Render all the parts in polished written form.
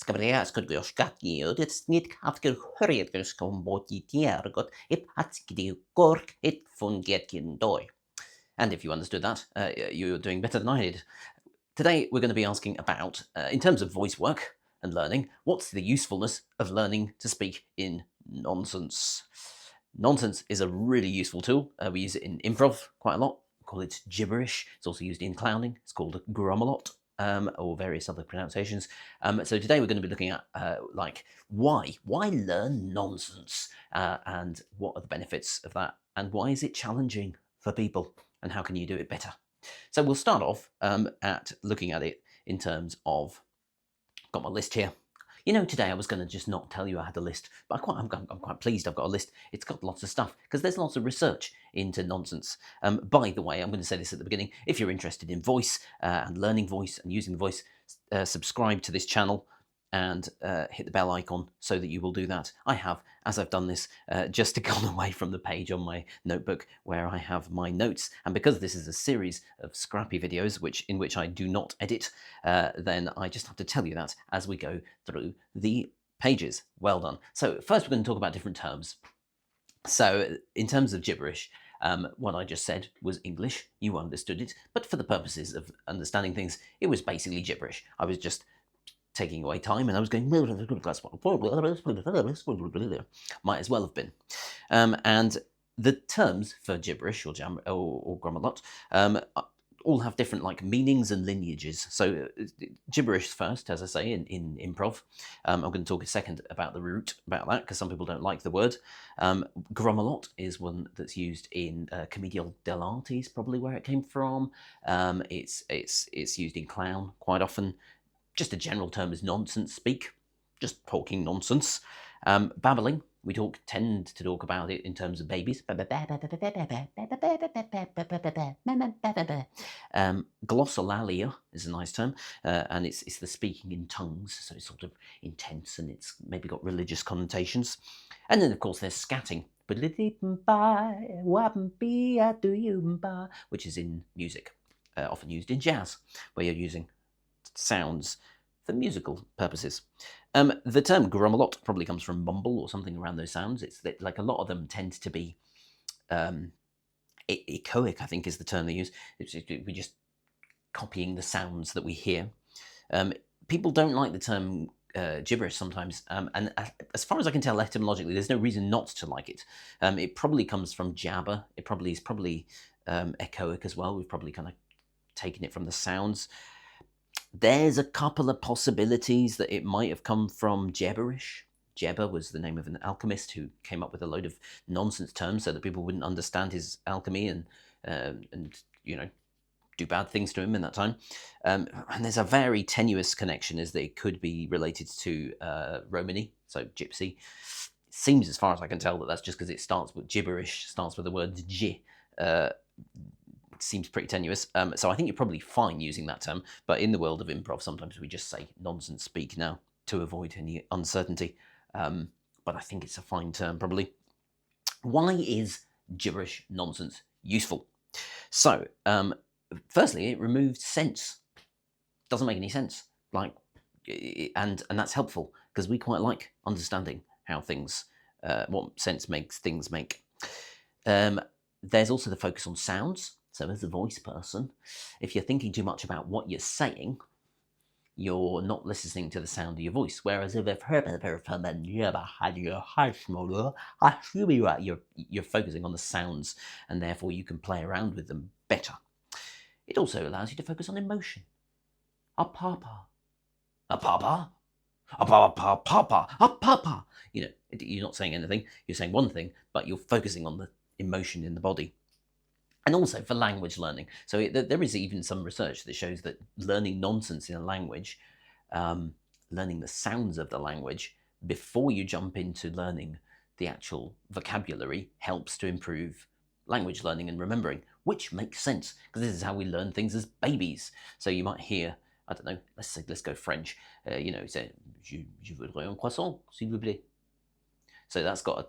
And if you understood that, you're doing better than I did. Today, we're going to be asking about, in terms of voice work and learning, what's the usefulness of learning to speak in nonsense? Nonsense is a really useful tool. We use it in improv quite a lot. We call it gibberish. It's also used in clowning. It's called grammelot, or various other pronunciations. So today we're going to be looking at why learn nonsense, and what are the benefits of that, and why is it challenging for people, and how can you do it better? So we'll start off at looking at it in terms of, got my list here. You know, today I was going to just not tell you I had a list, but I'm quite pleased I've got a list. It's got lots of stuff, because there's lots of research into nonsense. By the way, I'm going to say this at the beginning, if you're interested in voice and learning voice and using the voice, subscribe to this channel and hit the bell icon so that you will do that. I have, as I've done this, just gone away from the page on my notebook where I have my notes. And because this is a series of scrappy videos in which I do not edit, then I just have to tell you that as we go through the pages. Well done. So first we're going to talk about different terms. So in terms of gibberish, what I just said was English. You understood it. But for the purposes of understanding things, it was basically gibberish. I was just taking away time, and I was going, might as well have been. And the terms for gibberish or grammelot all have different meanings and lineages. So gibberish first, as I say, in improv. I'm going to talk a second about the root about that, because some people don't like the word. Grammelot is one that's used in Commedia dell'arte, is probably where it came from. It's used in clown quite often. Just a general term is nonsense speak, just talking nonsense. Babbling, we tend to talk about it in terms of babies. Glossolalia is a nice term, and it's the speaking in tongues, so it's sort of intense and it's maybe got religious connotations. And then, of course, there's scatting, which is in music, often used in jazz, where you're using sounds for musical purposes. The term grammelot probably comes from mumble or something around those sounds. It's that, like, a lot of them tend to be echoic, I think is the term they use. We're just copying the sounds that we hear. People don't like the term gibberish sometimes, and as far as I can tell etymologically, there's no reason not to like it. It probably comes from jabber. It probably is echoic as well. We've probably kind of taken it from the sounds. There's a couple of possibilities that it might have come from gibberish. Geber was the name of an alchemist who came up with a load of nonsense terms so that people wouldn't understand his alchemy and do bad things to him in that time. And there's a very tenuous connection, is that it could be related to Romany, so gypsy. It seems, as far as I can tell, that that's just because it starts with gibberish, starts with the word g. Seems pretty tenuous, so I think you're probably fine using that term, but in the world of improv sometimes we just say nonsense speak now to avoid any uncertainty, but I think it's a fine term probably. Why is gibberish nonsense useful? So firstly, it removes sense. Doesn't make any sense, and that's helpful, because we quite like understanding how things, what sense makes things make. There's also the focus on sounds. So as a voice person, if you're thinking too much about what you're saying, you're not listening to the sound of your voice. Whereas if you're focusing on the sounds, and therefore you can play around with them better. It also allows you to focus on emotion. A papa. A papa. A papa, papa, a papa. You're not saying anything. You're saying one thing, but you're focusing on the emotion in the body. And also for language learning. So there is even some research that shows that learning nonsense in a language, learning the sounds of the language before you jump into learning the actual vocabulary, helps to improve language learning and remembering, which makes sense, because this is how we learn things as babies. So you might hear, I don't know, let's go French. Say, je voudrais un croissant, s'il vous plaît. So that's got a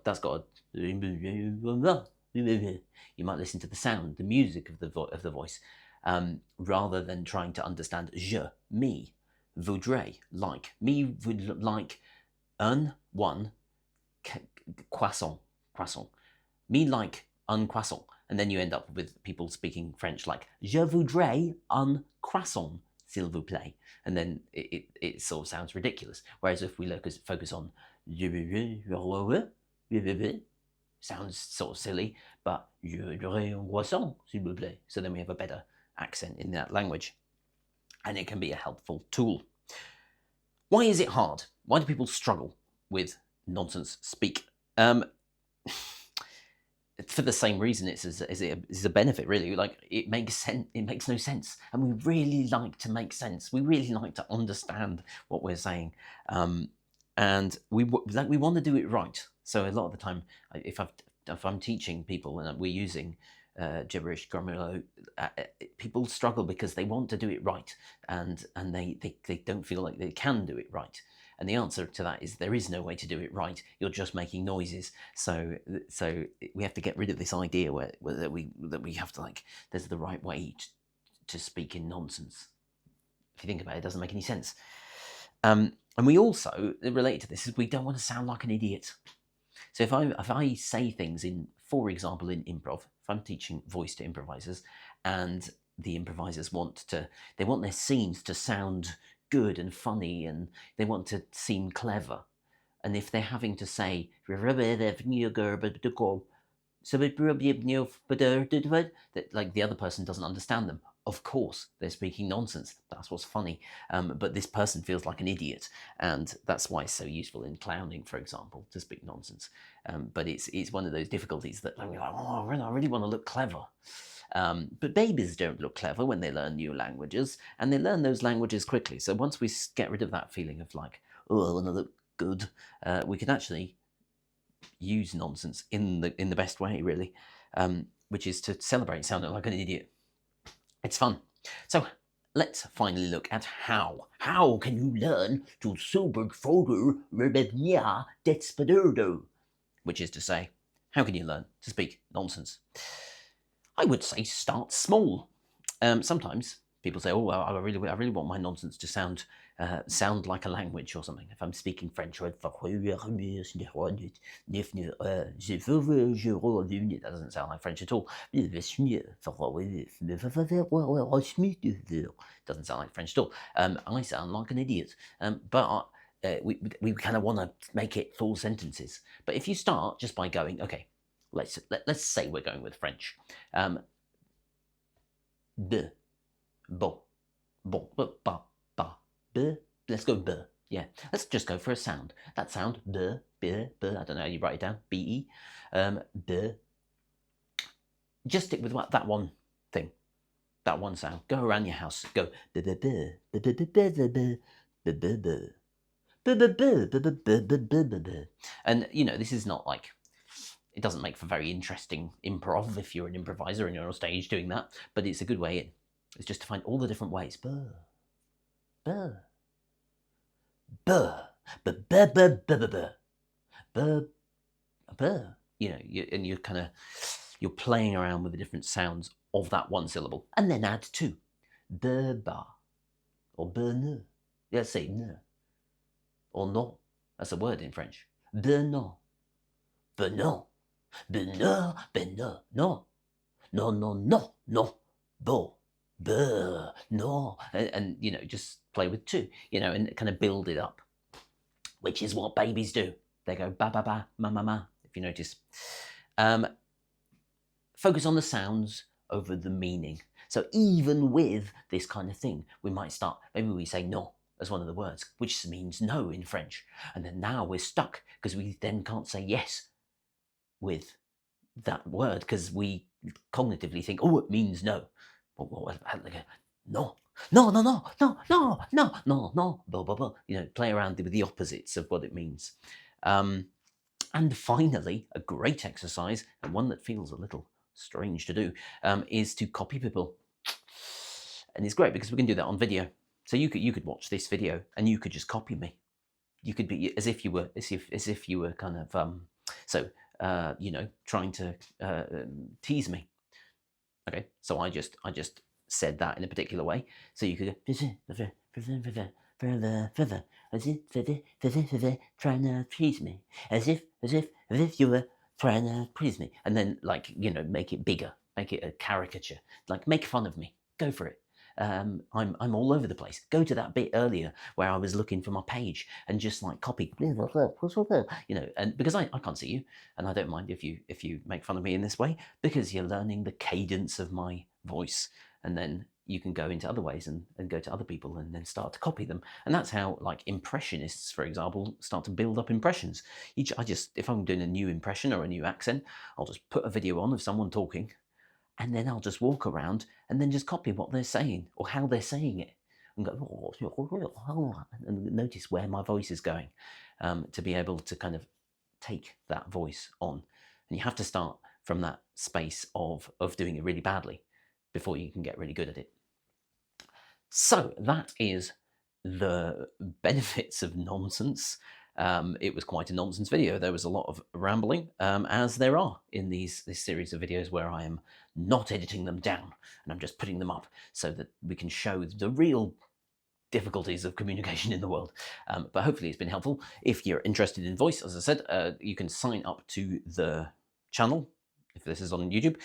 you might listen to the sound, the music of the voice, rather than trying to understand je, me, voudrais, like. Me would like one croissant. Croissant. Me like un croissant. And then you end up with people speaking French like je voudrais un croissant, s'il vous plaît. And then it sort of sounds ridiculous. Whereas if we focus on sounds sort of silly, but je voudrais un croissant, s'il vous plaît. So then we have a better accent in that language. And it can be a helpful tool. Why is it hard? Why do people struggle with nonsense speak? For the same reason it's a benefit, really. Like, it makes sense. It makes no sense, and we really like to make sense. We really like to understand what we're saying, and we want to do it right. So a lot of the time, if I'm teaching people and we're using gibberish, grammelot, people struggle because they want to do it right, and they don't feel like they can do it right. And the answer to that is there is no way to do it right. You're just making noises. So we have to get rid of this idea that we have to, like, there's the right way to speak in nonsense. If you think about it, it doesn't make any sense. And we also, related to this, is we don't want to sound like an idiot. So if I say things for example, in improv, if I'm teaching voice to improvisers, and the improvisers want their scenes to sound good and funny, and they want to seem clever, and if they're having to say that, like, the other person doesn't understand them, of course they're speaking nonsense. That's what's funny. But this person feels like an idiot, and that's why it's so useful in clowning, for example, to speak nonsense. But it's one of those difficulties that, like, oh, I really want to look clever. But babies don't look clever when they learn new languages, and they learn those languages quickly. So once we get rid of that feeling of, like, oh, I want to look good, we can actually use nonsense in the best way, really, which is to celebrate sounding like an idiot. It's fun. So let's finally look at how. How can you learn to superfoger rebellia desperado? Which is to say, how can you learn to speak nonsense? I would say start small. Sometimes people say, "Oh, well, I really want my nonsense to sound like a language or something." If I'm speaking French, that doesn't sound like French at all. Doesn't sound like French at all. I sound like an idiot. But we kind of want to make it full sentences. But if you start just by going, okay, let's say we're going with French. De, bon, ba, ba, be. Let's go be. Yeah, let's just go for a sound. That sound, be, be. I don't know how you write it down. Be, be. Just stick with that one thing, that one sound. Go around your house. Go be, be, be, be, be, be, be, be, be, be, be. And this is not like. It doesn't make for very interesting improv if you're an improviser and you're on stage doing that, but it's a good way in. It's just to find all the different ways. Buh, buh, buh, buh, buh, buh, buh, buh, buh, buh, buh. You're playing around with the different sounds of that one syllable, and then add two. Buh, ba, or buh, ne. Let's say ne, or non. That's a word in French. Buh, non, buh, non. No, no, no, no, no, no, no, bo, buh, no, and just play with two, and kind of build it up, which is what babies do. They go ba ba ba, ma ma ma. If you notice, focus on the sounds over the meaning. So even with this kind of thing, we might start. Maybe we say no as one of the words, which means no in French, and then now we're stuck because we then can't say yes with that word because we cognitively think, oh, it means no. No, no, no, no, no, no, no, no, no, blah, blah, blah. Play around with the opposites of what it means. And finally, a great exercise, and one that feels a little strange to do, is to copy people. And it's great because we can do that on video. So you could watch this video and you could just copy me. You could be as if you were kind of trying to tease me. Okay, so I just said that in a particular way. So you could go, further, further, as if, trying to please me, as if you were trying to please me, and then like make it bigger, make it a caricature, like make fun of me, go for it. I'm all over the place. Go to that bit earlier where I was looking for my page and just like copy, and because I can't see you, and I don't mind if you make fun of me in this way, because you're learning the cadence of my voice, and then you can go into other ways and go to other people and then start to copy them. And that's how like impressionists, for example, start to build up impressions. If I'm doing a new impression or a new accent, I'll just put a video on of someone talking, and then I'll just walk around and then just copy what they're saying or how they're saying it, and go and notice where my voice is going, to be able to kind of take that voice on. And you have to start from that space of doing it really badly before you can get really good at it. So that is the benefits of nonsense. It was quite a nonsense video. There was a lot of rambling, as there are in this series of videos where I am not editing them down and I'm just putting them up so that we can show the real difficulties of communication in the world. But hopefully it's been helpful. If you're interested in voice, as I said, you can sign up to the channel. If this is on YouTube,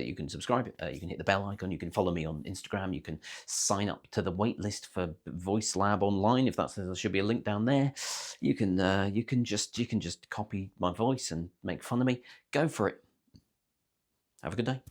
you can subscribe, you can hit the bell icon, you can follow me on Instagram, you can sign up to the waitlist for Voice Lab Online. If that's, there should be a link down there. You can just copy my voice and make fun of me. Go for it. Have a good day.